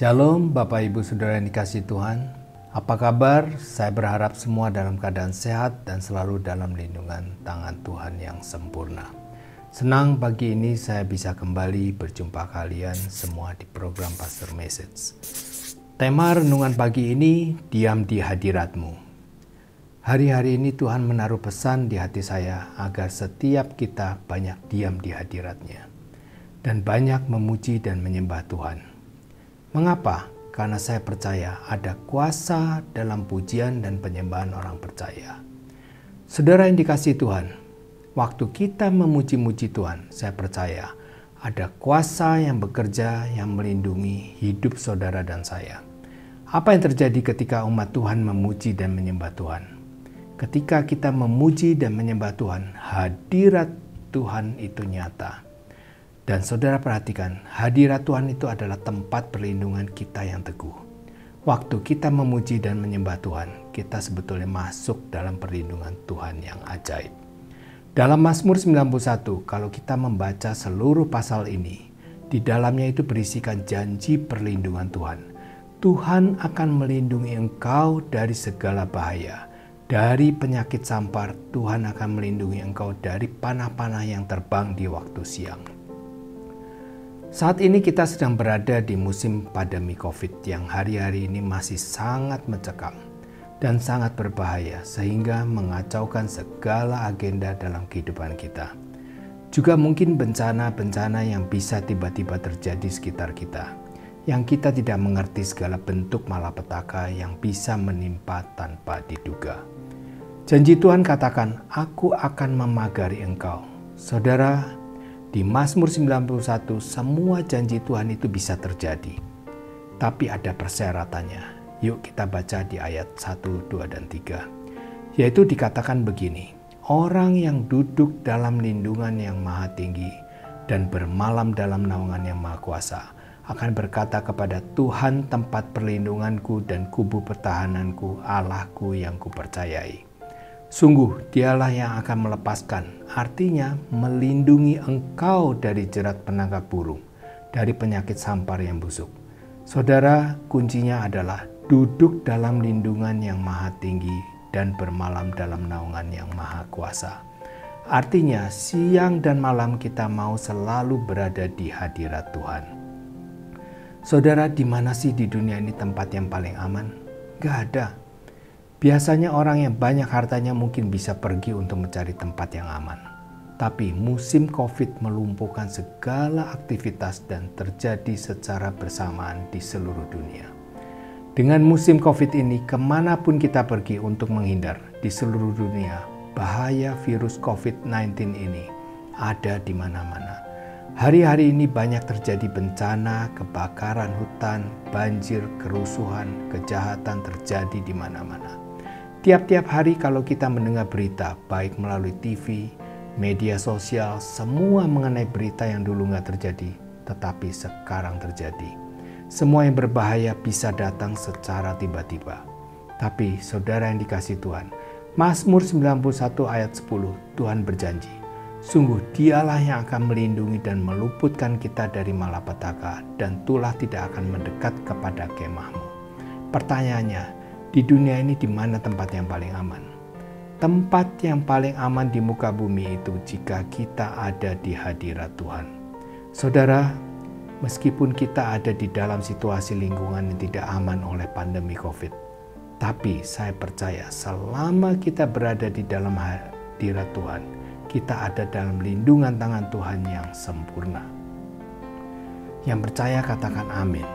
Shalom Bapak Ibu Saudara yang dikasihi Tuhan. Apa kabar? Saya berharap semua dalam keadaan sehat dan selalu dalam lindungan tangan Tuhan yang sempurna. Senang pagi ini saya bisa kembali berjumpa kalian semua di program Pastor Message. Tema renungan pagi ini, diam di hadirat-Mu. Hari-hari ini Tuhan menaruh pesan di hati saya agar setiap kita banyak diam di hadirat-Nya dan banyak memuji dan menyembah Tuhan. Mengapa? Karena saya percaya ada kuasa dalam pujian dan penyembahan orang percaya. Saudara yang dikasihi Tuhan, waktu kita memuji-muji Tuhan, saya percaya ada kuasa yang bekerja yang melindungi hidup saudara dan saya. Apa yang terjadi ketika umat Tuhan memuji dan menyembah Tuhan? Ketika kita memuji dan menyembah Tuhan, hadirat Tuhan itu nyata. Dan saudara perhatikan, hadirat Tuhan itu adalah tempat perlindungan kita yang teguh. Waktu kita memuji dan menyembah Tuhan, kita sebetulnya masuk dalam perlindungan Tuhan yang ajaib. Dalam Mazmur 91, kalau kita membaca seluruh pasal ini, di dalamnya itu berisikan janji perlindungan Tuhan. Tuhan akan melindungi engkau dari segala bahaya. Dari penyakit sampar, Tuhan akan melindungi engkau dari panah-panah yang terbang di waktu siang. Saat ini kita sedang berada di musim pandemi COVID yang hari-hari ini masih sangat mencekam dan sangat berbahaya sehingga mengacaukan segala agenda dalam kehidupan kita. Juga mungkin bencana-bencana yang bisa tiba-tiba terjadi di sekitar kita, yang kita tidak mengerti segala bentuk malapetaka yang bisa menimpa tanpa diduga. Janji Tuhan katakan, "Aku akan memagari engkau." Saudara, di Mazmur 91, semua janji Tuhan itu bisa terjadi. Tapi ada persyaratannya. Yuk kita baca di ayat 1, 2, dan 3. Yaitu dikatakan begini, orang yang duduk dalam lindungan yang maha tinggi dan bermalam dalam naungan yang maha kuasa akan berkata kepada Tuhan tempat perlindunganku dan kubu pertahananku, Allahku yang kupercayai. Sungguh dialah yang akan melepaskan, artinya melindungi engkau dari jerat penangkap burung, dari penyakit sampar yang busuk. Saudara, kuncinya adalah duduk dalam lindungan yang maha tinggi dan bermalam dalam naungan yang maha kuasa. Artinya siang dan malam kita mau selalu berada di hadirat Tuhan. Saudara, di mana sih di dunia ini tempat yang paling aman? Gak ada. Biasanya orang yang banyak hartanya mungkin bisa pergi untuk mencari tempat yang aman. Tapi musim COVID melumpuhkan segala aktivitas dan terjadi secara bersamaan di seluruh dunia. Dengan musim COVID ini, kemanapun kita pergi untuk menghindar di seluruh dunia, bahaya virus COVID-19 ini ada di mana-mana. Hari-hari ini banyak terjadi bencana, kebakaran hutan, banjir, kerusuhan, kejahatan terjadi di mana-mana. Tiap-tiap hari kalau kita mendengar berita, baik melalui TV, media sosial, semua mengenai berita yang dulu nggak terjadi, tetapi sekarang terjadi. Semua yang berbahaya bisa datang secara tiba-tiba. Tapi saudara yang dikasihi Tuhan, Mazmur 91 ayat 10, Tuhan berjanji, sungguh dialah yang akan melindungi dan meluputkan kita dari malapetaka dan tulah tidak akan mendekat kepada kemahmu. Pertanyaannya, di dunia ini di mana tempat yang paling aman? Tempat yang paling aman di muka bumi itu jika kita ada di hadirat Tuhan. Saudara, meskipun kita ada di dalam situasi lingkungan yang tidak aman oleh pandemi COVID, tapi saya percaya selama kita berada di dalam hadirat Tuhan, kita ada dalam lindungan tangan Tuhan yang sempurna. Yang percaya katakan amin.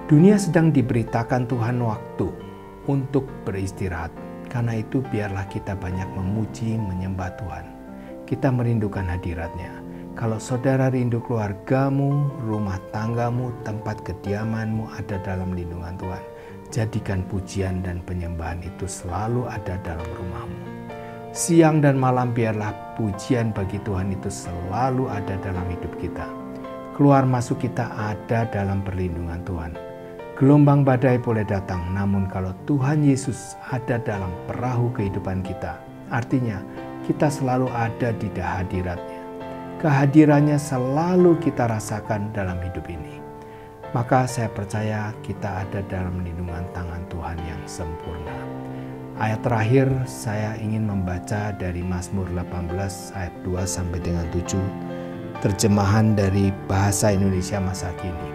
Dunia sedang diberitakan Tuhan waktu untuk beristirahat. Karena itu biarlah kita banyak memuji, menyembah Tuhan. Kita merindukan hadirat-Nya. Kalau saudara rindu keluargamu, rumah tanggamu, tempat kediamanmu ada dalam lindungan Tuhan, jadikan pujian dan penyembahan itu selalu ada dalam rumahmu. Siang dan malam biarlah pujian bagi Tuhan itu selalu ada dalam hidup kita. Keluar masuk kita ada dalam perlindungan Tuhan. Gelombang badai boleh datang, namun kalau Tuhan Yesus ada dalam perahu kehidupan kita, artinya kita selalu ada di hadirat-Nya. Kehadirannya selalu kita rasakan dalam hidup ini. maka saya percaya kita ada dalam lindungan tangan Tuhan yang sempurna. Ayat terakhir saya ingin membaca dari Mazmur 18 ayat 2 sampai dengan 7, terjemahan dari Bahasa Indonesia masa kini.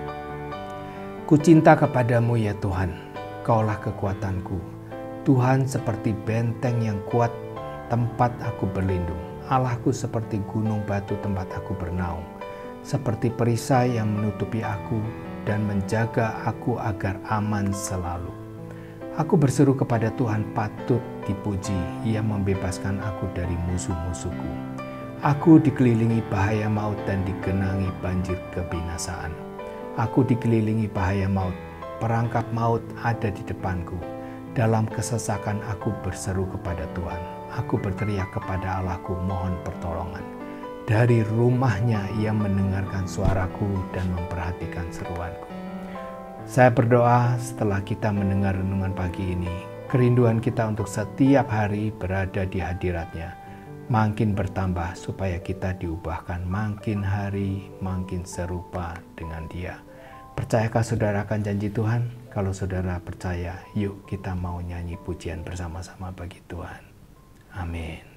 Kucinta kepadamu ya Tuhan, Kaulah kekuatanku. Tuhan seperti benteng yang kuat, tempat aku berlindung. Allahku seperti gunung batu tempat aku bernaung, seperti perisai yang menutupi aku dan menjaga aku agar aman selalu. Aku berseru kepada Tuhan, patut dipuji, Ia membebaskan aku dari musuh-musuhku. Aku dikelilingi bahaya maut dan digenangi banjir kebinasaan. Aku dikelilingi bahaya maut, perangkap maut ada di depanku. Dalam kesesakan aku berseru kepada Tuhan. Aku berteriak kepada Allahku, mohon pertolongan. Dari rumahnya Ia mendengarkan suaraku dan memperhatikan seruanku. Saya berdoa setelah kita mendengar renungan pagi ini, kerinduan kita untuk setiap hari berada di hadirat-Nya makin bertambah supaya kita diubahkan makin hari makin serupa dengan Dia. Percayakah saudara akan janji Tuhan? Kalau saudara percaya, yuk kita mau nyanyi pujian bersama-sama bagi Tuhan. Amin.